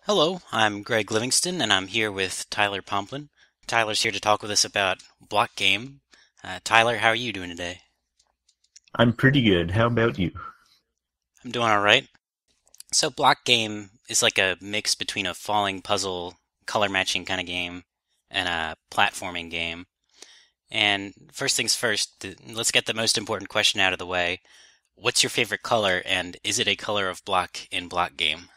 Hello, I'm Greg Livingston, and I'm here with Tyler Pomplon. Tyler's here to talk with us about BlockGame. Tyler, how are you doing today? I'm pretty good. How about you? I'm doing all right. So, BlockGame is like a mix between a falling puzzle, color matching kind of game, and a platforming game. And first things first, let's get the most important question out of the way. What's your favorite color, and is it a color of block in BlockGame?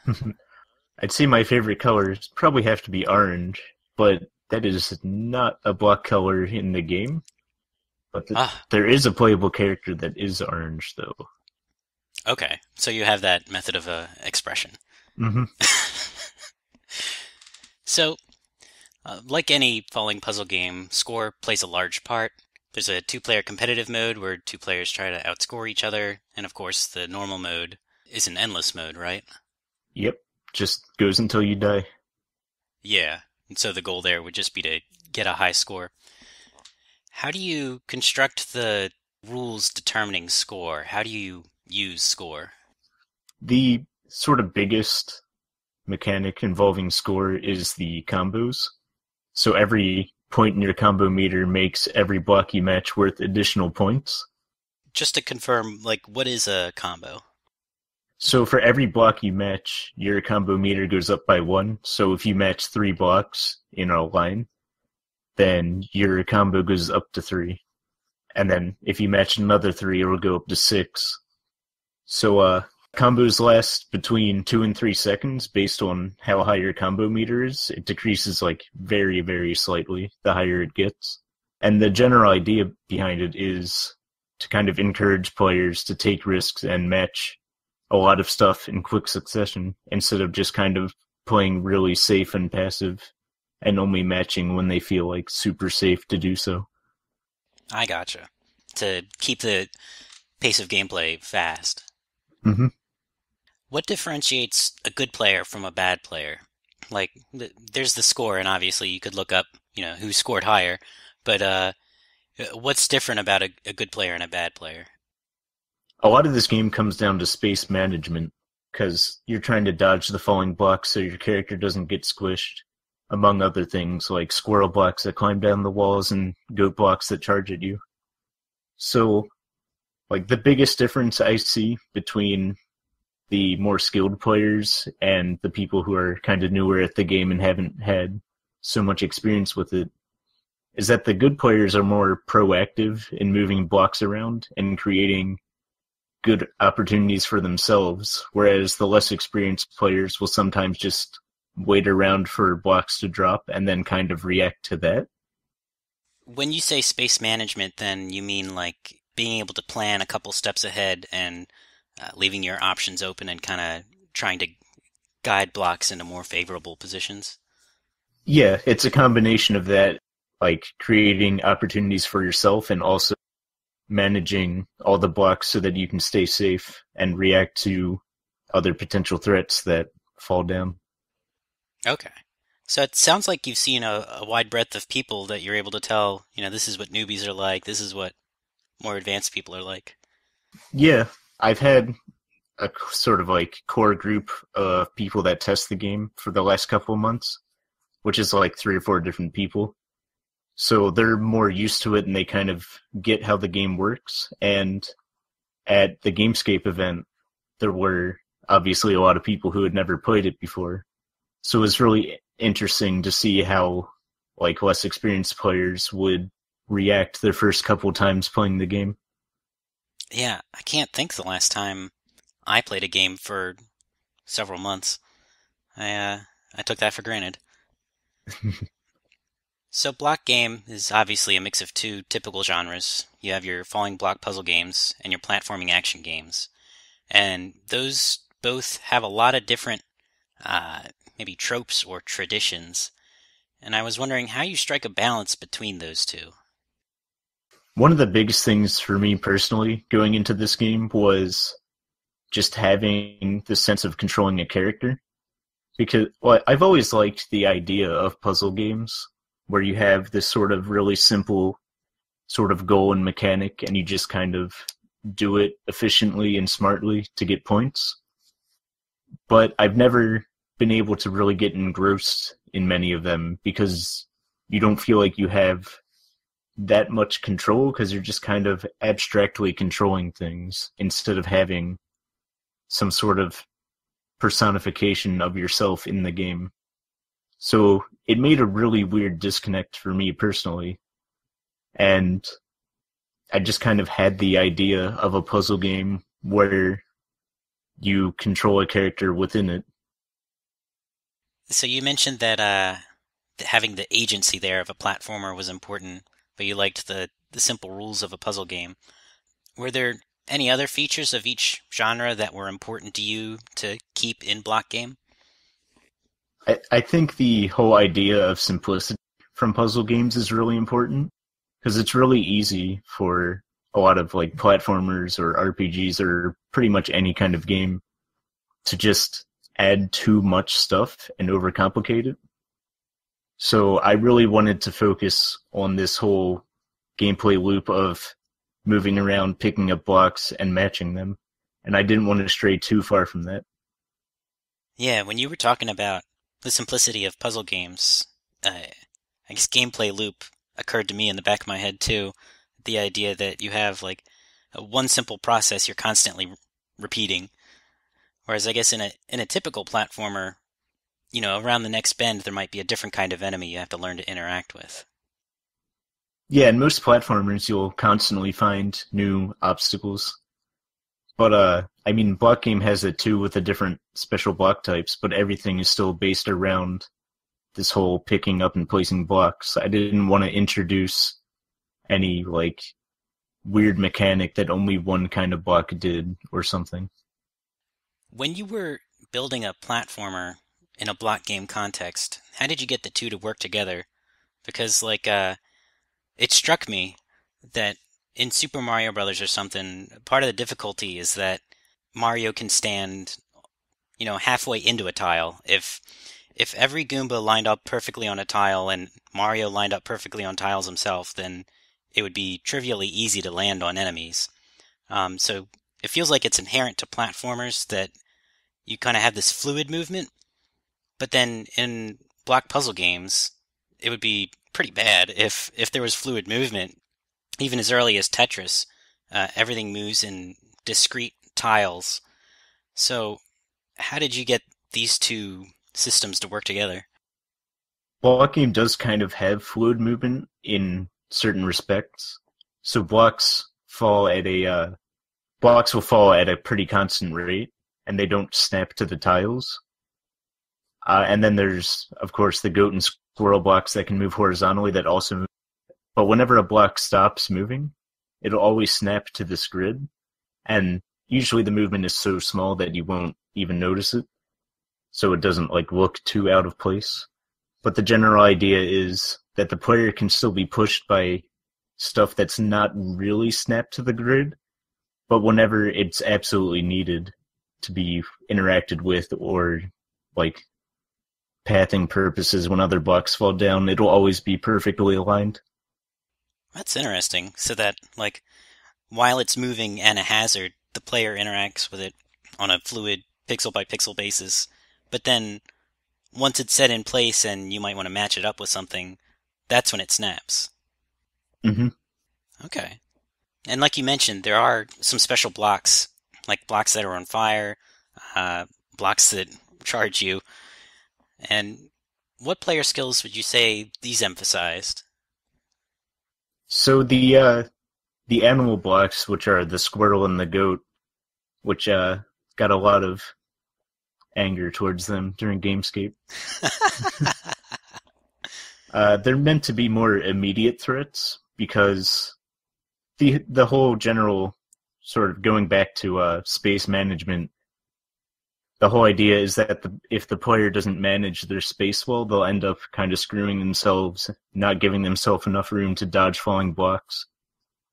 I'd say my favorite colors probably have to be orange, but that is not a block color in the game. But Ah, there is a playable character that is orange, though. okay. So you have that method of expression. hmm So, like any falling puzzle game, score plays a large part. There's a two-player competitive mode where two players try to outscore each other, and of course, the normal mode is an endless mode, right? Yep, just goes until you die. Yeah, and so the goal there would just be to get a high score. How do you construct the rules determining score? How do you use score? The sort of biggest mechanic involving score is the combos. So every point in your combo meter makes every block you match worth additional points. Just to confirm, like, what is a combo? So for every block you match, your combo meter goes up by one. So if you match three blocks in a line, then your combo goes up to three. And then if you match another three, it'll go up to six. So combos last between 2 and 3 seconds based on how high your combo meter is. It decreases like very, very slightly the higher it gets. And the general idea behind it is to kind of encourage players to take risks and match a lot of stuff in quick succession instead of just kind of playing really safe and passive and only matching when they feel like super safe to do so. I gotcha. To keep the pace of gameplay fast. hmm What differentiates a good player from a bad player? Like, there's the score, and obviously you could look up, who scored higher. But what's different about a good player and a bad player? A lot of this game comes down to space management because you're trying to dodge the falling blocks so your character doesn't get squished, among other things like squirrel blocks that climb down the walls and goat blocks that charge at you. So, like, the biggest difference I see between the more skilled players and the people who are kind of newer at the game and haven't had so much experience with it is that the good players are more proactive in moving blocks around and creating good opportunities for themselves, whereas the less experienced players will sometimes just wait around for blocks to drop and then kind of react to that. When you say space management, then you mean like being able to plan a couple steps ahead and leaving your options open and kind of trying to guide blocks into more favorable positions? Yeah, it's a combination of that, like creating opportunities for yourself and also managing all the blocks so that you can stay safe and react to other potential threats that fall down. Okay. So it sounds like you've seen a wide breadth of people that you're able to tell, this is what newbies are like, this is what more advanced people are like. Yeah, I've had a sort of like core group of people that test the game for the last couple of months, which is like 3 or 4 different people. So they're more used to it and they kind of get how the game works. And at the Gamescape event, there were obviously a lot of people who had never played it before. So it was really interesting to see how like less experienced players would react their first couple times playing the game. Yeah, I can't think the last time I played a game for several months. I took that for granted. So block game is obviously a mix of two typical genres. You have your falling block puzzle games and your platforming action games. And those both have a lot of different uh, maybe tropes or traditions. And I was wondering how you strike a balance between those two. One of the biggest things for me personally going into this game was just having the sense of controlling a character. Because well, I've always liked the idea of puzzle games where you have this sort of really simple sort of goal and mechanic and you just kind of do it efficiently and smartly to get points. But I've never been able to really get engrossed in many of them because you don't feel like you have that much control because you're just kind of abstractly controlling things instead of having some sort of personification of yourself in the game. So it made a really weird disconnect for me personally. And I just kind of had the idea of a puzzle game where you control a character within it. So you mentioned that having the agency there of a platformer was important, but you liked the simple rules of a puzzle game. Were there any other features of each genre that were important to you to keep in block game? I think the whole idea of simplicity from puzzle games is really important because it's really easy for a lot of like platformers or RPGs or pretty much any kind of game to just add too much stuff and overcomplicate it. So I really wanted to focus on this whole gameplay loop of moving around, picking up blocks, and matching them. And I didn't want to stray too far from that. Yeah, when you were talking about the simplicity of puzzle games, I guess gameplay loop occurred to me in the back of my head too. The idea that you have like one simple process you're constantly repeating, whereas I guess in a typical platformer, around the next bend there might be a different kind of enemy you have to learn to interact with. Yeah, in most platformers, you'll constantly find new obstacles. But, I mean, BlockGame has it too with the different special block types, but everything is still based around this whole picking up and placing blocks. I didn't want to introduce any, like, weird mechanic that only one kind of block did or something. When you were building a platformer in a block game context, how did you get the two to work together? Because it struck me that in Super Mario Brothers or something, part of the difficulty is that Mario can stand, halfway into a tile. If every Goomba lined up perfectly on a tile and Mario lined up perfectly on tiles himself, then it would be trivially easy to land on enemies. So it feels like it's inherent to platformers that you kind of have this fluid movement, but then in block puzzle games, it would be pretty bad if there was fluid movement. Even as early as Tetris, everything moves in discrete tiles. So how did you get these two systems to work together? BlockGame does kind of have fluid movement in certain respects. So blocks will fall at a pretty constant rate, and they don't snap to the tiles. And then there's, of course, the goat and squirrel blocks that can move horizontally that also move. But whenever a block stops moving, it'll always snap to this grid. And usually the movement is so small that you won't even notice it. So it doesn't like look too out of place. But the general idea is that the player can still be pushed by stuff that's not really snapped to the grid, but whenever it's absolutely needed to be interacted with or like pathing purposes when other blocks fall down, it'll always be perfectly aligned. That's interesting. So that, like, while it's moving and a hazard, the player interacts with it on a fluid, pixel by pixel basis. But then, once it's set in place and you might want to match it up with something, that's when it snaps. Mm-hmm. Okay. And like you mentioned, there are some special blocks, like blocks that are on fire, blocks that charge you. And what player skills would you say these emphasized? So the animal blocks, which are the squirrel and the goat, which got a lot of anger towards them during Gamescape. They're meant to be more immediate threats because the whole general sort of going back to space management, the whole idea is that if the player doesn't manage their space well, they'll end up kind of screwing themselves, not giving themselves enough room to dodge falling blocks.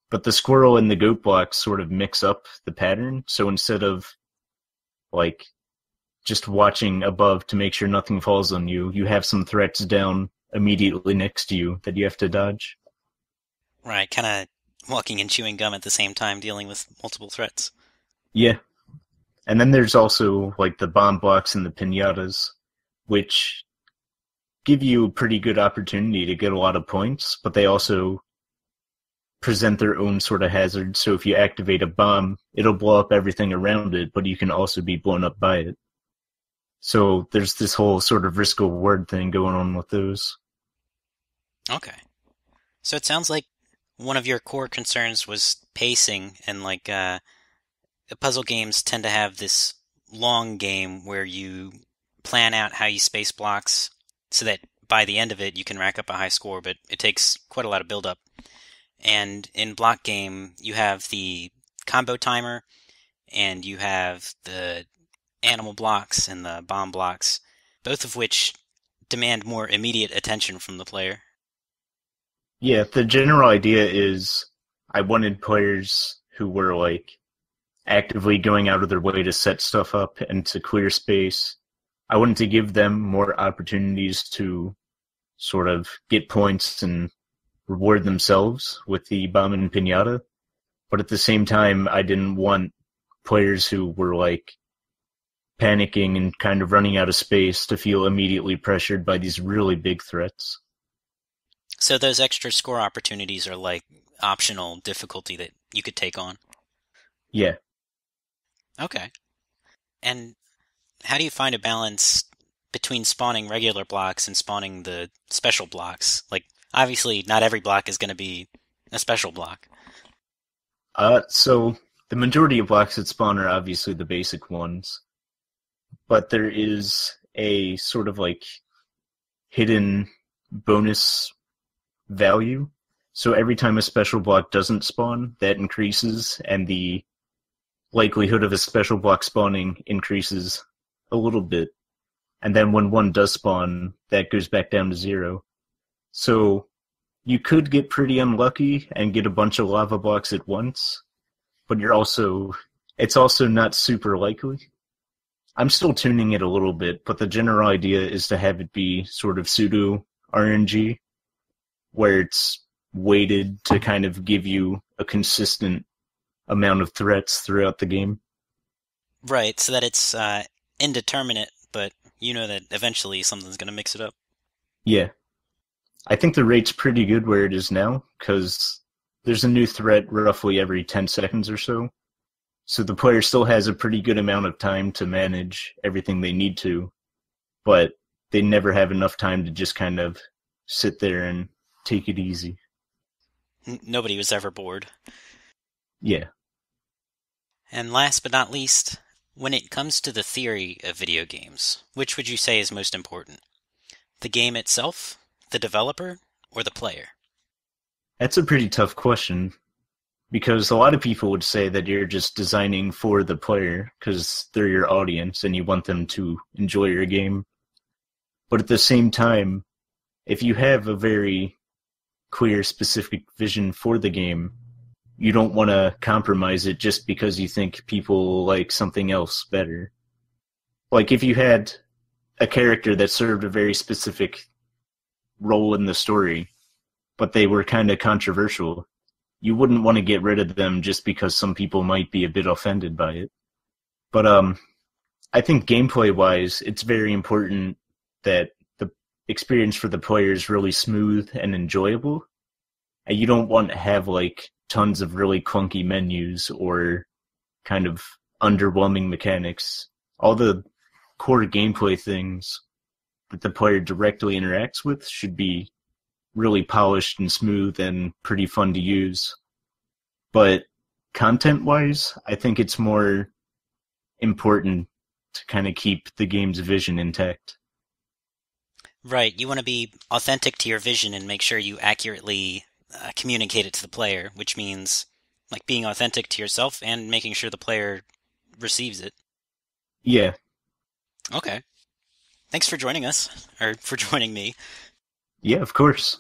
But the squirrel and the goat blocks sort of mix up the pattern, so instead of like just watching above to make sure nothing falls on you, you have some threats down immediately next to you that you have to dodge. Right, kind of walking and chewing gum at the same time, dealing with multiple threats. Yeah. And then there's also like the bomb blocks and the pinatas. which give you a pretty good opportunity to get a lot of points, but they also present their own sort of hazard. So if you activate a bomb, it'll blow up everything around it, but you can also be blown up by it. So there's this whole sort of risk reward thing going on with those. Okay. So it sounds like one of your core concerns was pacing, and the puzzle games tend to have this long game where you plan out how you space blocks so that by the end of it you can rack up a high score, but it takes quite a lot of build up. And in block game, you have the combo timer and you have the animal blocks and the bomb blocks, both of which demand more immediate attention from the player. Yeah, the general idea is I wanted players who were like actively going out of their way to set stuff up and to clear space. I wanted to give them more opportunities to sort of get points and reward themselves with the bomb and pinata. But at the same time, I didn't want players who were like panicking and kind of running out of space to feel immediately pressured by these really big threats. So those extra score opportunities are like optional difficulty that you could take on. Yeah. Okay. And how do you find a balance between spawning regular blocks and spawning the special blocks? Like, obviously, not every block is going to be a special block. So the majority of blocks that spawn are obviously the basic ones, but there is a sort of like hidden bonus value. So every time a special block doesn't spawn, that increases, and the likelihood of a special block spawning increases a little bit. And then when one does spawn, that goes back down to 0. So you could get pretty unlucky and get a bunch of lava blocks at once, but it's also not super likely. I'm still tuning it a little bit, but the general idea is to have it be sort of pseudo RNG, where it's weighted to kind of give you a consistent amount of threats throughout the game. Right, so that it's indeterminate, but you know that eventually something's going to mix it up. Yeah. I think the rate's pretty good where it is now, because there's a new threat roughly every 10 seconds or so. So the player still has a pretty good amount of time to manage everything they need to, but they never have enough time to just kind of sit there and take it easy. Nobody was ever bored. Yeah. And last but not least, when it comes to the theory of video games, which would you say is most important? The game itself, the developer, or the player? That's a pretty tough question, because a lot of people would say that you're just designing for the player because they're your audience and you want them to enjoy your game. But at the same time, if you have a very clear, specific vision for the game, you don't want to compromise it just because you think people like something else better. Like if you had a character that served a very specific role in the story, but they were kind of controversial, you wouldn't want to get rid of them just because some people might be a bit offended by it. But I think gameplay-wise, it's very important that the experience for the player is really smooth and enjoyable. And you don't want to have like tons of really clunky menus or kind of underwhelming mechanics. All the core gameplay things that the player directly interacts with should be really polished and smooth and pretty fun to use. But content-wise, I think it's more important to kind of keep the game's vision intact. Right, you want to be authentic to your vision and make sure you accurately communicate it to the player, which means like being authentic to yourself and making sure the player receives it. Yeah. Okay. Thanks for joining us, or for joining me. Yeah, of course.